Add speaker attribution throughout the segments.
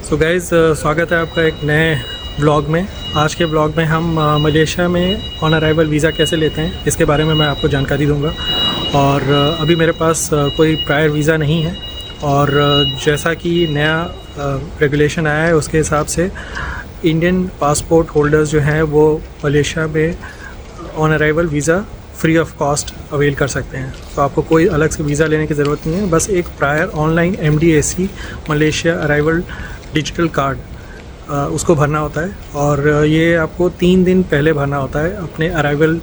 Speaker 1: So guys स्वागत है आपका एक नए ब्लॉग में। आज के ब्लॉग में हम मलेशिया में ऑन अराइवल वीज़ा कैसे लेते हैं इसके बारे में मैं आपको जानकारी दूंगा। और अभी मेरे पास कोई प्रायर वीज़ा नहीं है और जैसा कि नया रेगुलेशन आया है उसके हिसाब से इंडियन पासपोर्ट होल्डर्स जो हैं वो मलेशिया में on arrival visa free of cost avail कर सकते हैं। तो आपको कोई अलग से वीज़ा लेने की ज़रूरत नहीं है, बस एक prior online MDAC Malaysia arrival digital card उसको भरना होता है और ये आपको 3 दिन पहले भरना होता है अपने अराइवल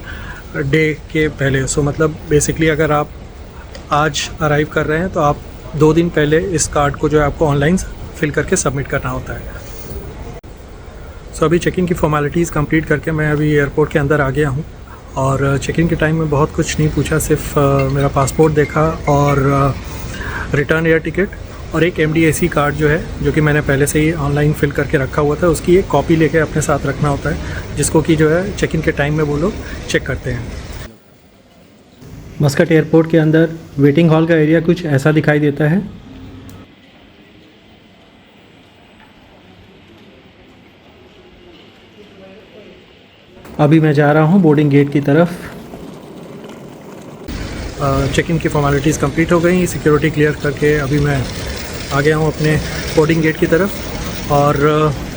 Speaker 1: डे के पहले। सो मतलब बेसिकली अगर आप आज अराइव कर रहे हैं तो आप 2 दिन पहले इस कार्ड को जो है आपको ऑनलाइन फिल करके सबमिट करना होता है। सो अभी चेक इन की फॉर्मेलिटीज़ कंप्लीट करके मैं अभी एयरपोर्ट के अंदर आ गया हूँ और चेक इन के टाइम में बहुत कुछ नहीं पूछा, सिर्फ मेरा पासपोर्ट देखा और रिटर्न एयर टिकट और एक MDAC कार्ड जो कि मैंने पहले से ही ऑनलाइन फिल करके रखा हुआ था, उसकी एक कॉपी लेके अपने साथ रखना होता है जिसको कि जो है चेक इन के टाइम में वो लोग चेक करते हैं। मस्कट एयरपोर्ट के अंदर वेटिंग हॉल का एरिया कुछ ऐसा दिखाई देता है। अभी मैं जा रहा हूँ बोर्डिंग गेट की तरफ। चेक इन की फॉर्मेलिटीज़ कंप्लीट हो गई, सिक्योरिटी क्लियर करके अभी मैं आ गया हूँ अपने बोर्डिंग गेट की तरफ और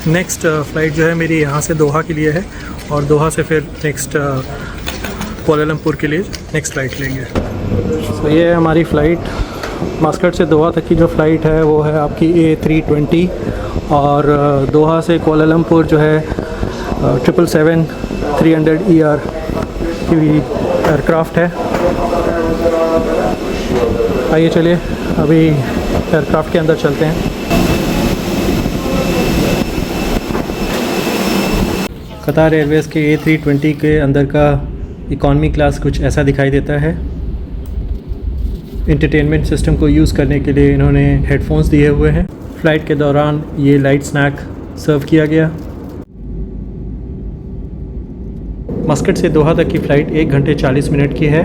Speaker 1: नेक्स्ट फ़्लाइट जो है मेरी यहाँ से दोहा के लिए है और दोहा से फिर नेक्स्ट कोलालमपुर के लिए नेक्स्ट फ़्लाइट लेंगे। तो ये है हमारी फ़्लाइट, मस्कट से दोहा तक की जो फ़्लाइट है वो है आपकी A320 और दोहा से कोलालमपुर जो है 777-300ER की एयरक्राफ्ट है। आइए चलिए अभी एयरक्राफ्ट के अंदर चलते हैं। कतार एयरवेज़ के A320 के अंदर का इकॉनमी क्लास कुछ ऐसा दिखाई देता है। इंटरटेनमेंट सिस्टम को यूज़ करने के लिए इन्होंने हेडफोन्स दिए हुए हैं। फ़्लाइट के दौरान ये लाइट स्नैक सर्व किया गया। मस्कट से दोहा तक की फ़्लाइट 1 घंटे 40 मिनट की है।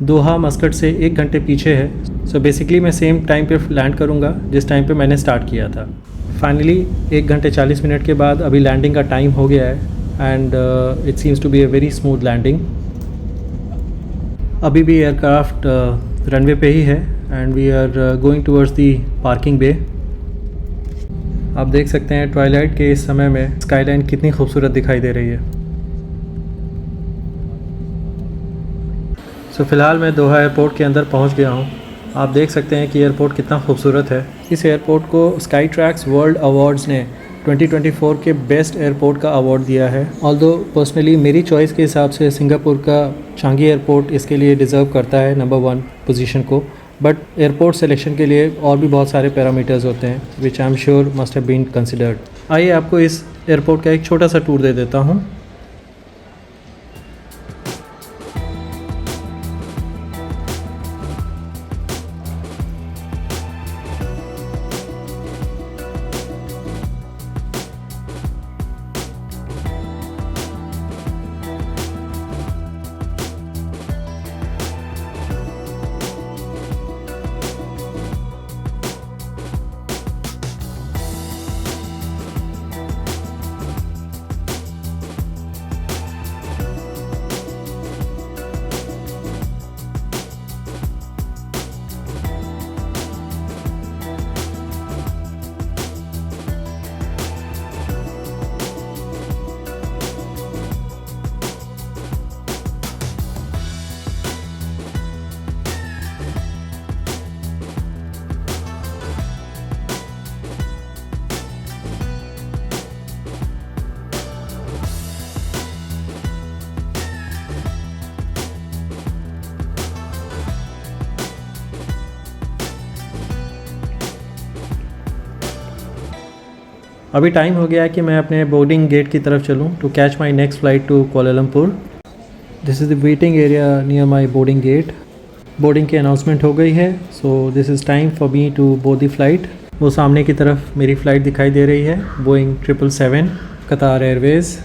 Speaker 1: दोहा मस्कट से 1 घंटे पीछे है। सो बेसिकली मैं सेम टाइम पे लैंड करूँगा जिस टाइम पे मैंने स्टार्ट किया था। फाइनली 1 घंटे 40 मिनट के बाद अभी लैंडिंग का टाइम हो गया है and it seems to be a very smooth landing. अभी भी एयरक्राफ्ट रनवे पे ही है and we are going towards the parking bay. आप देख सकते हैं ट्वाइलाइट के इस समय में स्काईलाइन कितनी खूबसूरत दिखाई दे रही है। फ़िलहाल मैं दोहा एयरपोर्ट के अंदर पहुंच गया हूं। आप देख सकते हैं कि एयरपोर्ट कितना खूबसूरत है। इस एयरपोर्ट को स्काई ट्रैक्स वर्ल्ड अवार्ड्स ने 2024 के बेस्ट एयरपोर्ट का अवार्ड दिया है। ऑल्दो पर्सनली मेरी चॉइस के हिसाब से सिंगापुर का चांगी एयरपोर्ट इसके लिए डिज़र्व करता है नंबर 1 पोजीशन को, बट एयरपोर्ट सिलेक्शन के लिए और भी बहुत सारे पैरामीटर्स होते हैं which I am sure must have been considered. आइए आपको इस एयरपोर्ट का एक छोटा सा टूर दे देता हूँ। अभी टाइम हो गया है कि मैं अपने बोर्डिंग गेट की तरफ चलूं to catch my next flight to Kuala Lumpur. This is the waiting area near my boarding gate. Boarding की अनाउंसमेंट हो गई है, so this is time for me to board the flight. वो सामने की तरफ मेरी फ़्लाइट दिखाई दे रही है, Boeing 777 Qatar Airways.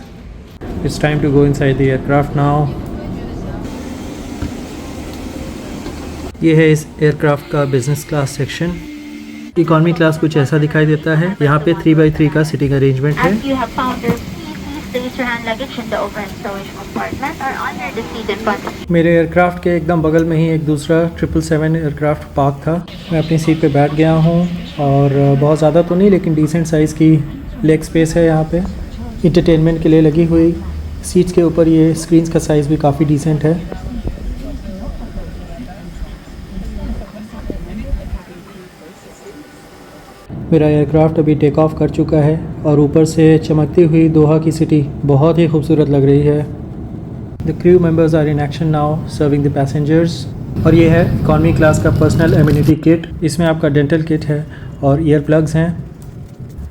Speaker 1: It's time to go inside the aircraft now. ये है इस एयरक्राफ्ट का business class section. Economy class कुछ ऐसा दिखाई देता है। यहाँ पे 3x3 का सीटिंग अरेंजमेंट है।
Speaker 2: As you have found your seat, please place your hand luggage in the overhead storage compartment or under the seat in front of you.
Speaker 1: मेरे एयरक्राफ्ट के एकदम बगल में ही एक दूसरा 777 एयरक्राफ्ट पार्क था। मैं अपनी सीट पे बैठ गया हूँ और बहुत ज़्यादा तो नहीं लेकिन डिसेंट साइज़ की लेग स्पेस है यहाँ पे इंटरटेनमेंट के लिए लगी हुई। सीट्स के ऊपर ये स्क्रीन्स का साइज़ भी काफ़ी डिसेंट है। मेरा एयरक्राफ्ट अभी टेक ऑफ कर चुका है और ऊपर से चमकती हुई दोहा की सिटी बहुत ही खूबसूरत लग रही है। The crew members are in action now serving the passengers. और ये है इकॉनमी क्लास का पर्सनल एम्यूनिटी किट। इसमें आपका डेंटल किट है और ईयर प्लग्स हैं।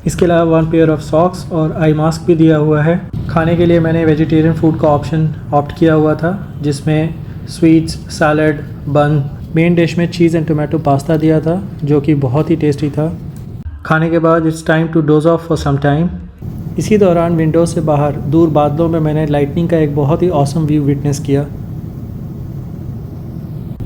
Speaker 1: इसके अलावा 1 पेयर ऑफ सॉक्स और आई मास्क भी दिया हुआ है। खाने के लिए मैंने वेजिटेरियन फूड का ऑप्शन ऑप्ट किया हुआ था जिसमें स्वीट्स, सैलड, बन। मेन डिश में चीज़ एंड टोमेटो पास्ता दिया था जो कि बहुत ही टेस्टी था। खाने के बाद it's time to doze off for some time. इसी दौरान विंडो से बाहर दूर बादलों में मैंने लाइटनिंग का एक बहुत ही ऑसम व्यू विटनेस किया।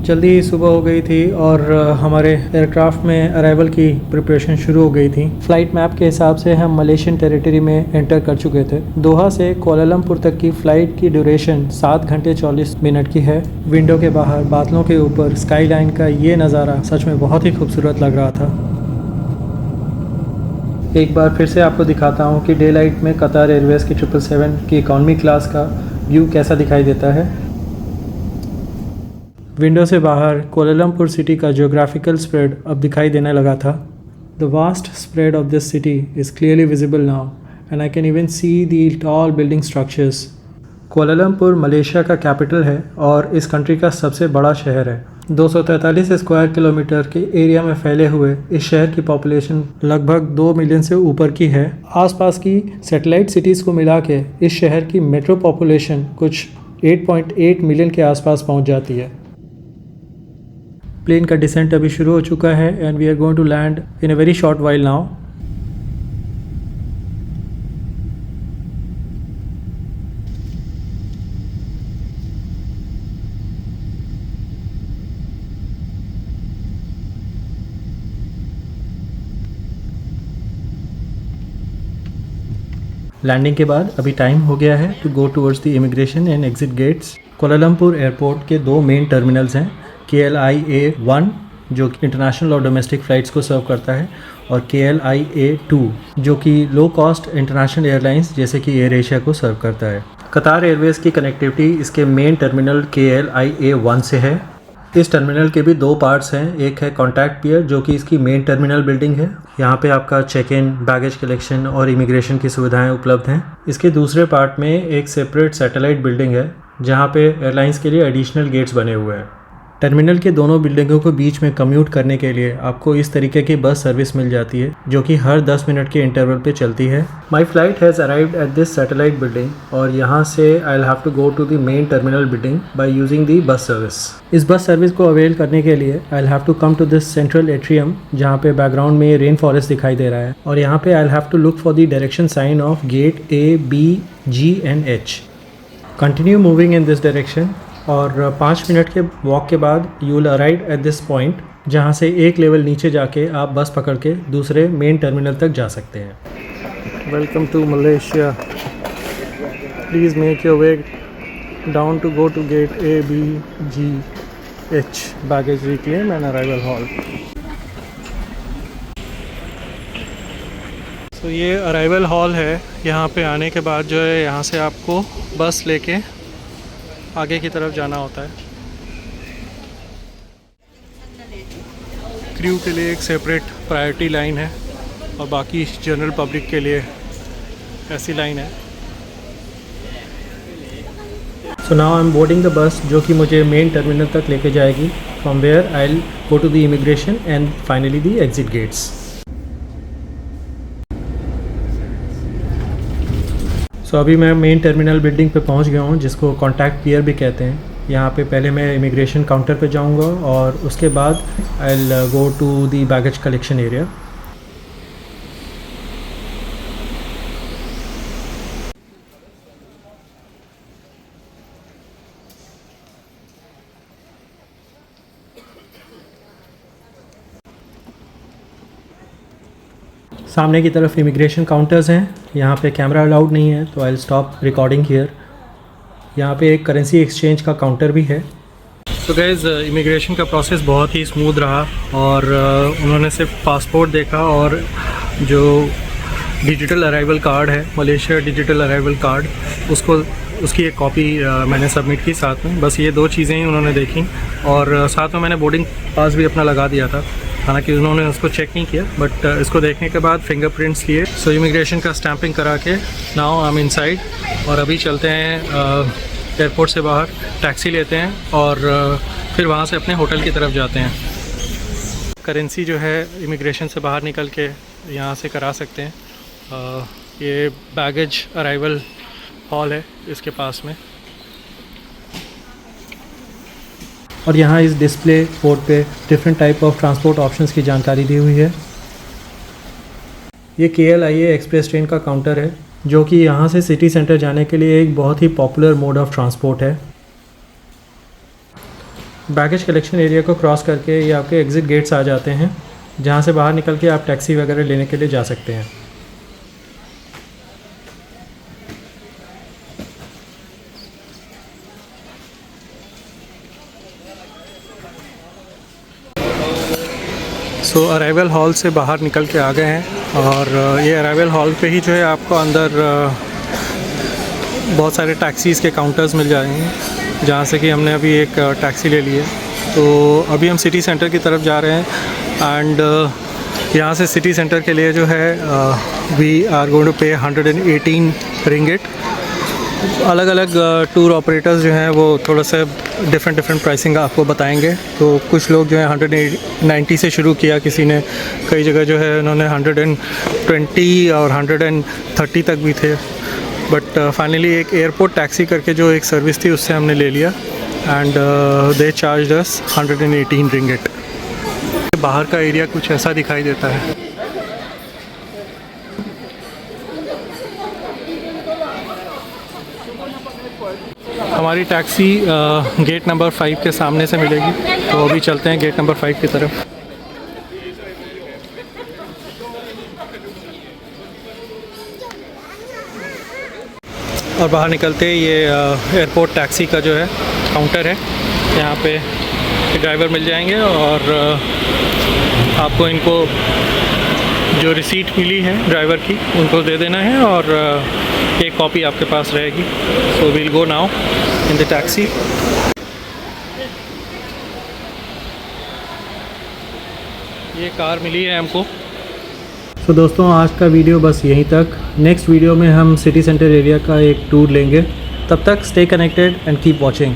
Speaker 1: जल्दी ही सुबह हो गई थी और हमारे एयरक्राफ्ट में अराइवल की प्रिपरेशन शुरू हो गई थी। फ्लाइट मैप के हिसाब से हम मलेशियन टेरिटरी में एंटर कर चुके थे। दोहा से कोलालमपुर तक की फ़्लाइट की ड्यूरेशन 7 घंटे 40 मिनट की है। विंडो के बाहर बादलों के ऊपर स्काई लाइन का ये नज़ारा सच में बहुत ही खूबसूरत लग रहा था। एक बार फिर से आपको दिखाता हूँ कि डे लाइट में कतार एयरवेज़ की 777 की इकॉनमी क्लास का व्यू कैसा दिखाई देता है। विंडो से बाहर कोलालमपुर सिटी का ज्योग्राफिकल स्प्रेड अब दिखाई देने लगा था। The vast spread of this city is clearly visible now and I can even see the tall building structures. Kuala Lumpur Malaysia का कैपिटल है और इस कंट्री का सबसे बड़ा शहर है। 243 स्क्वायर किलोमीटर के एरिया में फैले हुए इस शहर की पॉपुलेशन लगभग 2 मिलियन से ऊपर की है। आसपास की सैटेलाइट सिटीज़ को मिला के इस शहर की मेट्रो पॉपुलेशन कुछ 8.8 मिलियन के आसपास पहुंच जाती है। प्लेन का डिसेंट अभी शुरू हो चुका है and we are going to land in a very short while now. Landing के बाद अभी टाइम हो गया है to go towards the immigration and exit gates. Kuala Lumpur airport के 2 मेन टर्मिनल्स हैं, KLIA-1 जो इंटरनेशनल और डोमेस्टिक फ़्लाइट्स को सर्व करता है और KLIA-2 जो कि लो कॉस्ट इंटरनेशनल एयरलाइंस जैसे कि एयर एशिया को सर्व करता है। कतार एयरवेज़ की कनेक्टिविटी इसके मेन टर्मिनल KLIA-1 से है। इस टर्मिनल के भी 2 पार्ट्स हैं। एक है कॉन्टैक्ट पियर जो कि इसकी मेन टर्मिनल बिल्डिंग है। यहाँ पे आपका चेक इन, बैगेज कलेक्शन और इमिग्रेशन की सुविधाएं उपलब्ध हैं। इसके दूसरे पार्ट में एक सेपरेट सैटेलाइट बिल्डिंग है जहाँ पे एयरलाइंस के लिए एडिशनल गेट्स बने हुए हैं। टर्मिनल के दोनों बिल्डिंगों के बीच में कम्यूट करने के लिए आपको इस तरीके की बस सर्विस मिल जाती है जो कि हर 10 मिनट के इंटरवल पे चलती है। My flight has arrived at this satellite building और यहाँ से I will have to go to the main terminal building by using the bus service. इस बस सर्विस को अवेल करने के लिए I will have to come to this central atrium जहाँ पे बैकग्राउंड में रेन फॉरेस्ट दिखाई दे रहा है और यहाँ पे I will have to look for the direction sign of gate A, B, G and H। Continue moving in this direction और 5 मिनट के वॉक के बाद you will arrive at this point जहाँ से एक लेवल नीचे जाके आप बस पकड़ के दूसरे मेन टर्मिनल तक जा सकते हैं। Welcome to Malaysia. Please make your way down to go to gate A, B, G, H baggage reclaim and arrival hall. तो ये अराइवल हॉल है। यहाँ पे आने के बाद जो है यहाँ से आपको बस लेके आगे की तरफ जाना होता है। क्रू के लिए एक सेपरेट प्रायोरिटी लाइन है और बाकी जनरल पब्लिक के लिए ऐसी लाइन है। So now I am boarding the bus जो कि मुझे मेन टर्मिनल तक लेके जाएगी from where I will go to the immigration and finally the exit gates. So अभी मैं मेन टर्मिनल बिल्डिंग पे पहुंच गया हूं जिसको कॉन्टैक्ट पियर भी कहते हैं। यहाँ पे पहले मैं इमिग्रेशन काउंटर पे जाऊंगा और उसके बाद I will go to the baggage collection area. सामने की तरफ इमिग्रेशन काउंटर्स हैं, यहाँ पे कैमरा अलाउड नहीं है तो I will stop recording here. यहाँ पे एक करेंसी एक्सचेंज का काउंटर भी है। तो गाइज़ इमिग्रेशन का प्रोसेस बहुत ही स्मूथ रहा और उन्होंने सिर्फ पासपोर्ट देखा और जो डिजिटल अराइवल कार्ड है, मलेशिया डिजिटल अराइवल कार्ड, उसकी एक कॉपी मैंने सबमिट की साथ में। बस ये 2 चीज़ें ही उन्होंने देखी और साथ में मैंने बोर्डिंग पास भी अपना लगा दिया था, हालांकि उन्होंने उसको चेक नहीं किया, बट इसको देखने के बाद फिंगरप्रिंट्स लिए। सो इमिग्रेशन का स्टैंपिंग करा के नाउ आई एम इनसाइड और अभी चलते हैं एयरपोर्ट से बाहर, टैक्सी लेते हैं और फिर वहाँ से अपने होटल की तरफ जाते हैं। करेंसी जो है इमिग्रेशन से बाहर निकल के यहाँ से करा सकते हैं। ये बैगेज अराइवल हॉल है इसके पास में, और यहाँ इस डिस्प्ले बोर्ड पे different type of transport options की जानकारी दी हुई है। ये KLIA एक्सप्रेस ट्रेन का काउंटर है जो कि यहाँ से सिटी सेंटर जाने के लिए एक बहुत ही पॉपुलर मोड ऑफ ट्रांसपोर्ट है। बैगेज कलेक्शन एरिया को क्रॉस करके ये आपके एग्ज़िट गेट्स आ जाते हैं, जहाँ से बाहर निकल के आप टैक्सी वगैरह लेने के लिए जा सकते हैं। सो अराइवल हॉल से बाहर निकल के आ गए हैं और ये अराइवल हॉल पे ही जो है आपको अंदर बहुत सारे टैक्सीज़ के काउंटर्स मिल जाएंगे, जहाँ से कि हमने अभी एक टैक्सी ले ली है। तो अभी हम सिटी सेंटर की तरफ जा रहे हैं एंड यहाँ से सिटी सेंटर के लिए जो है वी आर गोइंग टू पे 118 रिंगिट। अलग अलग टूर ऑपरेटर्स जो हैं वो थोड़ा सा डिफरेंट प्राइसिंग आपको बताएंगे। तो कुछ लोग जो है 190 से शुरू किया, किसी ने कई जगह जो है उन्होंने 120 और 130 तक भी थे, बट फाइनली एक एयरपोर्ट टैक्सी करके जो एक सर्विस थी उससे हमने ले लिया and they charge us 118 ringgit. बाहर का एरिया कुछ ऐसा दिखाई देता है। हमारी टैक्सी गेट नंबर 5 के सामने से मिलेगी, तो अभी चलते हैं गेट नंबर 5 की तरफ। और बाहर निकलते ही ये एयरपोर्ट टैक्सी का जो है काउंटर है, यहाँ पे ड्राइवर मिल जाएंगे और आपको इनको जो रिसीट मिली है ड्राइवर की उनको दे देना है और एक कॉपी आपके पास रहेगी। So we'll go now in the taxi. ये कार मिली है हमको। तो दोस्तों आज का वीडियो बस यहीं तक। नेक्स्ट वीडियो में हम सिटी सेंटर एरिया का एक टूर लेंगे। तब तक stay connected and keep watching.